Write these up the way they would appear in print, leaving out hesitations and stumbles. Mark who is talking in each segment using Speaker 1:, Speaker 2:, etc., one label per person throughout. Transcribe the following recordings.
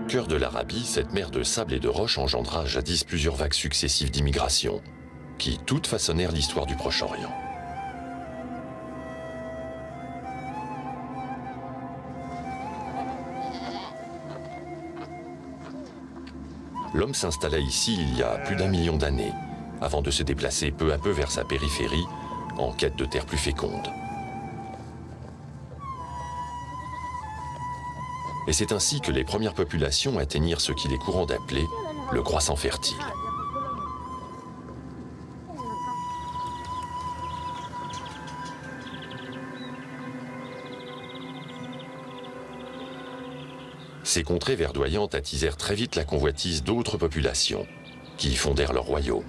Speaker 1: cœur de l'Arabie, cette mer de sable et de roches engendra jadis plusieurs vagues successives d'immigration, qui toutes façonnèrent l'histoire du Proche-Orient. L'homme s'installa ici il y a plus d'1 million d'années, avant de se déplacer peu à peu vers sa périphérie, en quête de terres plus fécondes. Et c'est ainsi que les premières populations atteignirent ce qu'il est courant d'appeler le croissant fertile. Ces contrées verdoyantes attisèrent très vite la convoitise d'autres populations qui y fondèrent leur royaume.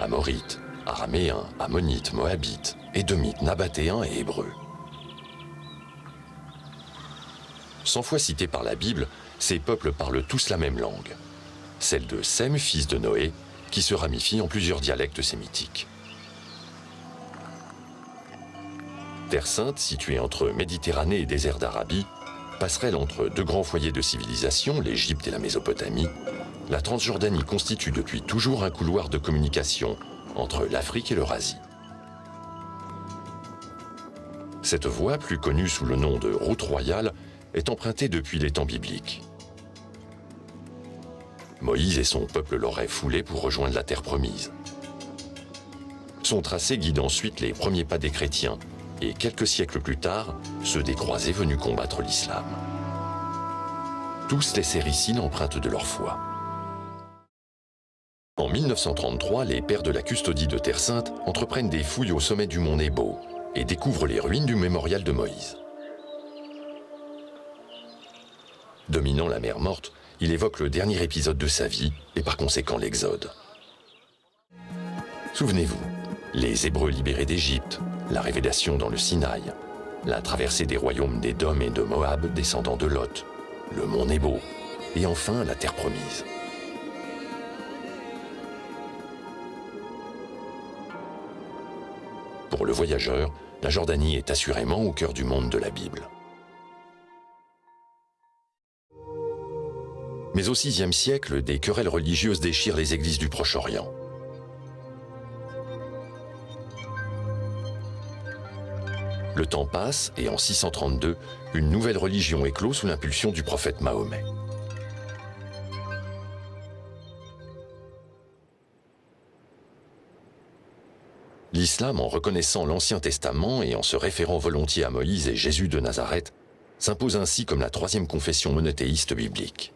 Speaker 1: Amorites, Araméens, Ammonites, Moabites, Édomites, Nabatéens et Hébreux. 100 fois cités par la Bible, ces peuples parlent tous la même langue, celle de Sem, fils de Noé, qui se ramifie en plusieurs dialectes sémitiques. Terre Sainte, située entre Méditerranée et désert d'Arabie, passerelle entre deux grands foyers de civilisation, l'Égypte et la Mésopotamie, la Transjordanie constitue depuis toujours un couloir de communication entre l'Afrique et l'Eurasie. Cette voie, plus connue sous le nom de route royale, est empruntée depuis les temps bibliques. Moïse et son peuple l'auraient foulée pour rejoindre la terre promise. Son tracé guide ensuite les premiers pas des chrétiens et quelques siècles plus tard, ceux des croisés venus combattre l'islam. Tous laissèrent ici l'empreinte de leur foi. En 1933, les pères de la custodie de Terre Sainte entreprennent des fouilles au sommet du mont Nebo et découvrent les ruines du mémorial de Moïse. Dominant la mer Morte, il évoque le dernier épisode de sa vie et par conséquent l'Exode. Souvenez-vous, les Hébreux libérés d'Égypte, la révélation dans le Sinaï, la traversée des royaumes d'Édom et de Moab descendant de Lot, le mont Nebo et enfin la terre promise. Pour le voyageur, la Jordanie est assurément au cœur du monde de la Bible. Mais au VIe siècle, des querelles religieuses déchirent les églises du Proche-Orient. Le temps passe et en 632, une nouvelle religion éclot sous l'impulsion du prophète Mahomet. L'islam, en reconnaissant l'Ancien Testament et en se référant volontiers à Moïse et Jésus de Nazareth, s'impose ainsi comme la troisième confession monothéiste biblique.